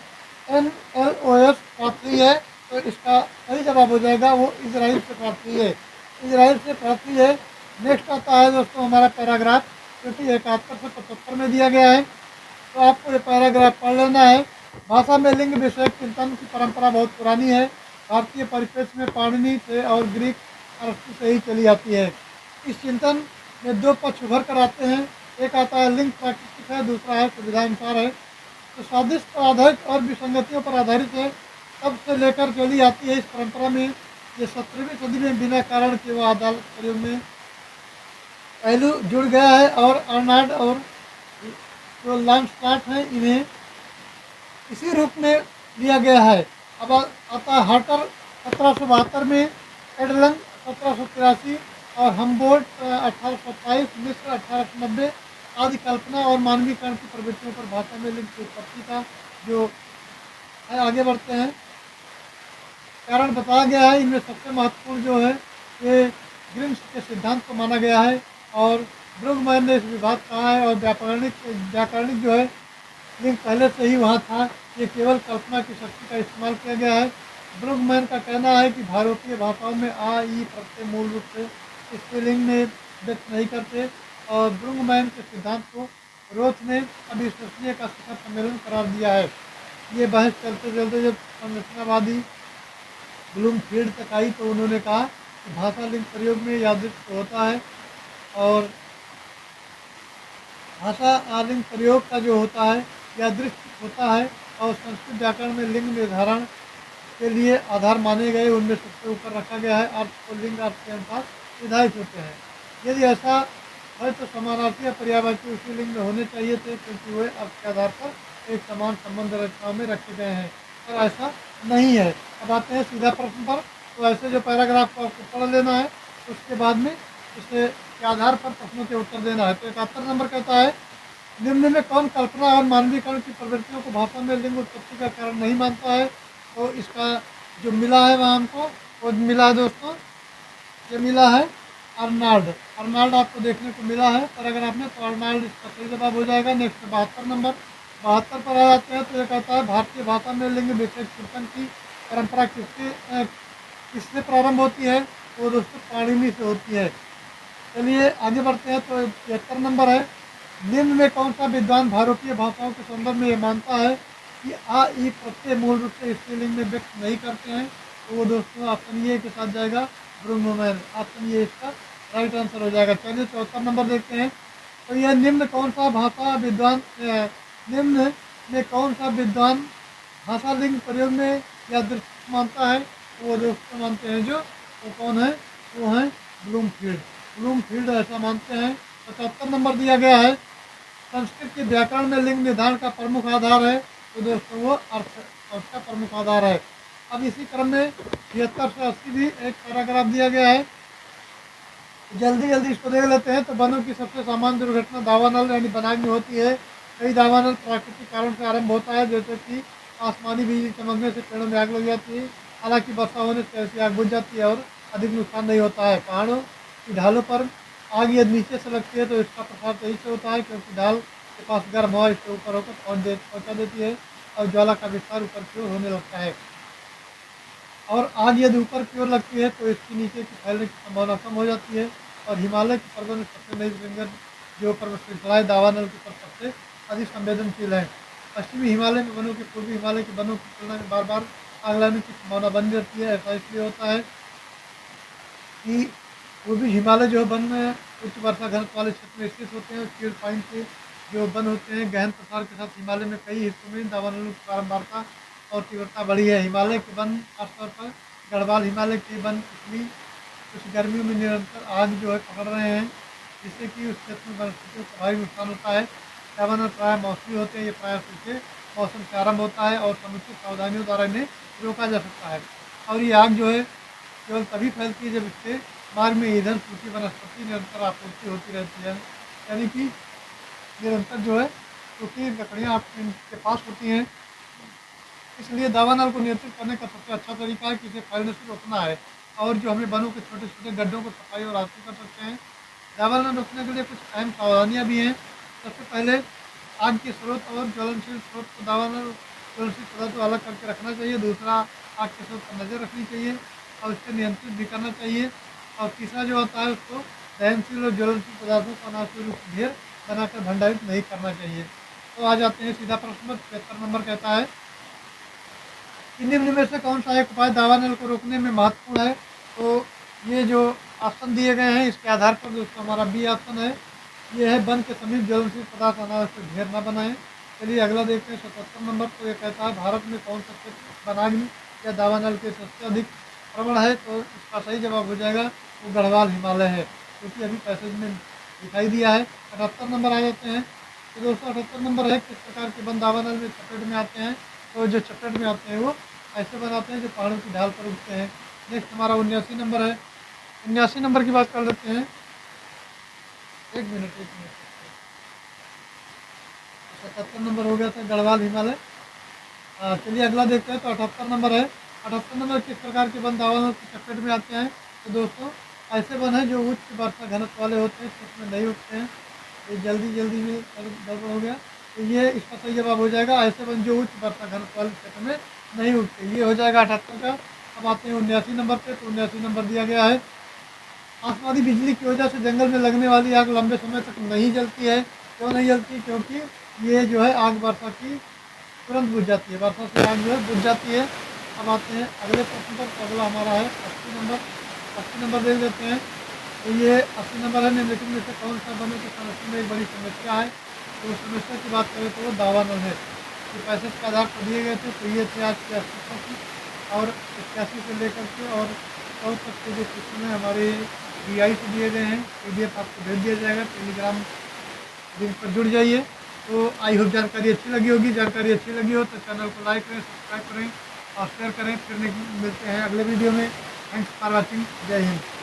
NLOS प्राप्त हुई है। तो इसका सही जवाब हो जाएगा वो इसराइल से प्राप्त हुई है। इसराइल से प्राप्त हुई है। नेक्स्ट आता है दोस्तों हमारा पैराग्राफ जो कि 71 से 75 में दिया गया है। तो आपको ये पैराग्राफ पढ़ लेना है। भाषा में लिंग विषयक चिंतन की परंपरा बहुत पुरानी है। भारतीय परिप्रेक्ष्य में पाणिनि से और ग्रीक अरस्तु से ही चली आती है। इस चिंतन में दो पक्ष उभर कर आते हैं। एक आता है लिंग प्राकृतिक है, दूसरा है सुविधा अनुसार है। तो स्वादिष्ट पर आधारित और विसंगतियों पर आधारित है। तब से लेकर चली आती है इस परंपरा में। ये 17वीं सदी में बिना कारण के वह अदालत प्रयोग में पहलू जुड़ गया है और अर्नाल्ड और जो लैंडस्टार्ट हैं इन्हें इसी रूप में लिया गया है। अब आता है हार्टर 1772 में, एडलन 1783 और हम्बोल्ट 1827, मिस्र 1890 आदि कल्पना और मानवीकरण की प्रवृत्तियों पर भाषा में लिंग की उत्पत्ति का जो है। आगे बढ़ते हैं। कारण बताया गया है। इनमें सबसे महत्वपूर्ण जो है ये ग्रिम्स के सिद्धांत को माना गया है और ब्रुगमैन ने इस विभाग कहा है। और व्याकरणिक जो है लिंग पहले से ही वहाँ था। ये केवल कल्पना की शक्ति का इस्तेमाल किया गया है। ब्रुगमैन का कहना है कि भारतीय भाषाओं में आ ई प्रत्यय मूल रूप से स्त्रीलिंग में व्यक्त नहीं करते। और ब्रुगमैन के सिद्धांत को रोथ ने अविश्वसनीय का शिखर सम्मेलन करार दिया है। ये बहस चलते चलते जब संरचनावादी ब्लूमफील्ड तक आई तो उन्होंने कहा कि भाषा लिंग प्रयोग में यादृच्छिक होता है और भाषा आलिंग प्रयोग का जो होता है यादृच्छिक होता है और संस्कृत व्याकरण में लिंग निर्धारण के लिए आधार माने गए उनमें सबसे ऊपर रखा गया है। अर्थ को लिंग अर्थ के अनुसार निर्धारित होते हैं। यदि ऐसा है तो समानार्थी या पर्यायवाची उसी लिंग में होने चाहिए थे, क्योंकि वे अर्थ के आधार पर एक समान संबंध रचनाओं में रखे गए हैं, पर ऐसा नहीं है। अब आते हैं सीधा प्रश्न पर। तो ऐसे जो पैराग्राफ को आपको पढ़ लेना है, उसके बाद में इसे के आधार पर प्रश्नों के उत्तर देना है। तो 71 नंबर कहता है, निम्न में कौन कल्पना और मानवीकरण की प्रवृत्तियों को भाषा में लिंग उत्पत्ति का कारण नहीं मानता है? तो इसका जो मिला है वह हमको, वो मिला है दोस्तों, ये मिला है अर्नाल्ड। अर्नाल्ड आपको देखने को मिला है पैराग्राफ में, तो अर्नाल्ड इसका सही जवाब हो जाएगा। नेक्स्ट 72 नंबर, 72 पर आ जाते हैं। तो ये कहता है, भारतीय भाषा में लिंग विशेष कीर्तन की परंपरा किससे प्रारंभ होती है? तो दोस्तों पाणिनि से होती है। चलिए आगे बढ़ते हैं। तो 73 नंबर है, निम्न में कौन सा विद्वान भारतीय भाषाओं के संदर्भ में ये मानता है कि आ ई प्रत्यय मूल रूप से स्त्रीलिंग में व्यक्त नहीं करते हैं? तो वो दोस्तों ऑप्शन ए के साथ जाएगा, ब्रूनो मैन। ऑप्शन ए इसका राइट आंसर हो जाएगा। चलिए 74 नंबर देखते हैं। तो यह निम्न कौन सा भाषा विद्वान निम्न में कौन सा विद्वान भाषा लिंग प्रयोग में या दृष्टि मानता है? तो वो दोस्तों मानते हैं जो, वो कौन है? वो है ब्लूमफील्ड। ब्लूमफील्ड ऐसा मानते हैं। 75 नंबर दिया गया है, संस्कृत के व्याकरण में लिंग निर्धारण का प्रमुख आधार है? तो दोस्तों वो अर्थ का प्रमुख आधार है। अब इसी क्रम में 76 से 80 भी एक पैराग्राफ दिया गया है, जल्दी जल्दी इसको देख लेते हैं। तो वनों की सबसे सामान्य दुर्घटना दावानल यानी बनाग में होती है। कई दावानल प्राकृतिक कारण से आरंभ होता है, जैसे कि आसमानी बिजली चमकने से पेड़ों में आग लग जाती है। हालांकि वर्षा होने से ऐसी आग बुझ जाती है और अधिक नुकसान नहीं होता है। पहाड़ों की ढालों पर आग यदि नीचे से लगती है तो इसका प्रसार तेजी से होता है, क्योंकि ढाल के पास गर्म हवा इसके ऊपर होकर पहुँचा देती है और ज्वाला का विस्तार ऊपर की ओर होने लगता है। और आग यदि ऊपर की ओर लगती है तो इसके नीचे की फैलने की संभावना कम हो जाती है। और हिमालय के पर्वत में सबसे नई श्रृंखला जो पर्वत श्रृंखलाएँ दावानल के ऊपर सबसे अधिक संवेदनशील है। पश्चिमी हिमालय में वनों के पूर्वी हिमालय के वनों की तुलना में बार बार आग लगने की संभावना बनी रहती है। ऐसा इसलिए होता है कि पूर्वी हिमालय जो वन में उच्च वर्षा घनत्व वाले क्षेत्र में स्थित होते हैं। चीड़ पाइन के जो वन होते हैं गहन प्रसार के साथ हिमालय में कई हिस्सों में दावानलों की बारंबारता और तीव्रता बढ़ी है। हिमालय के वन खासतौर पर गढ़वाल हिमालय के वन पिछली कुछ गर्मियों में निरंतर आग जो है पकड़ रहे हैं, जिससे कि उस क्षेत्र में वनस्पतियों को भारी नुकसान होता है। दावानल प्रायः मौसमी होते हैं, ये प्रायः सूखे मौसम से आरंभ होता है और समुचित सावधानियों द्वारा इन्हें रोका जा सकता है। और ये आग जो है केवल तभी फैलती है जब इसके मार्ग में ईंधन सूखी वनस्पति निरंतर आपूर्ति होती रहती है, यानी कि निरंतर जो है सूखी लकड़ियाँ आपके पास होती हैं। इसलिए दावानल को नियंत्रित करने का सबसे अच्छा तरीका है कि इसे फैलने से रोकना है। और जो हमें वनों के छोटे छोटे गड्ढों को सफाई और आरती कर सकते हैं। दावानल रोकने के लिए कुछ अहम सावधानियाँ भी हैं। सबसे पहले आग के स्रोत और ज्वलनशील स्रोत को दावानल ज्वलनशील पदार्थ को अलग करके रखना चाहिए। दूसरा, आग के स्रोत पर नज़र रखनी चाहिए और उससे नियंत्रित भी करना चाहिए। और तीसरा जो होता है, उसको दहनशील और ज्वलनशील पदार्थों को अनावश्यक रूप से ढेर बनाकर भंडारित नहीं करना चाहिए। तो आ जाते हैं सीधा प्रश्न पर। 73 नंबर कहता है कि निम्न में से कौन सा एक उपाय दावानल को रोकने में महत्वपूर्ण है? तो ये जो ऑप्शन दिए गए हैं इसके आधार पर दोस्तों हमारा बी ऑप्शन है, ये है वन के समीप ज्वलनशील पदार्थ अनावश्यक ढेर न बनाएं। चलिए अगला देखते हैं 77 नंबर। तो ये कहता है, भारत में कौन सा क्षेत्र वनाग्नि या दावानल के सबसे अधिक प्रवण है? तो इसका सही जवाब हो जाएगा वो गढ़वाल हिमालय है, क्योंकि अभी पैसेज में दिखाई दिया है। 78 नंबर आ जाते हैं। तो दोस्तों 78 नंबर है, किस प्रकार के वन दावानल में चपेट में आते हैं? तो जो चपेट में आते हैं वो ऐसे बनाते हैं जो पहाड़ों की ढाल पर उगते हैं। नेक्स्ट हमारा 79 नंबर है। 79 नंबर की बात कर लेते हैं। एक मिनट 77 नंबर हो गया था गढ़वाल हिमालय। चलिए अगला देखते हैं। तो 78 नंबर है। 78 नंबर किस प्रकार के वन दावानल की चपेट में आते हैं? तो दोस्तों ऐसे वन हैं जो उच्च वर्षा घनत्व वाले होते हैं, क्षेत्र में नहीं उगते हैं। ये जल्दी में गड़बड़ हो गया। तो ये इसका सही जवाब हो जाएगा, ऐसे वन जो उच्च वर्षा घनत्व वाले क्षेत्र में नहीं उगते। ये हो जाएगा 78 का। अब आते हैं 79 नंबर पे। तो 79 नंबर दिया गया है, आसमानी बिजली की वजह से जंगल में लगने वाली आग लंबे समय तक नहीं जलती है। क्यों नहीं जलती? क्योंकि ये जो है आग वर्षा की तुरंत बुझ जाती है, वर्षा से आग जो है बुझ जाती है। अब आते हैं अगले प्रश्न पर। तो अगला हमारा है 80 नंबर। 80 नंबर देख लेते हैं। तो ये 80 नंबर है, निम्नलिखित में से कौन सा वनों के संरक्षण में एक बड़ी समस्या है? तो सेमेस्टर की बात करें तो वो दावानल है। ये पैसेज के आधार पर दिए गए थे, तो ये थे आज के अस्सी और 81 से लेकर के और 100 तक के जो क्वेश्चन है हमारे BI से दिए गए हैं। PDF आपको भेज दिया जाएगा, टेलीग्राम लिंक पर जुड़ जाइए। तो आई होप जानकारी अच्छी लगी होगी। जानकारी अच्छी लगी हो तो चैनल को लाइक करें, सब्सक्राइब करें और शेयर करें। फिर मिलते हैं अगले वीडियो में। Thanks for watching. जय हिंद।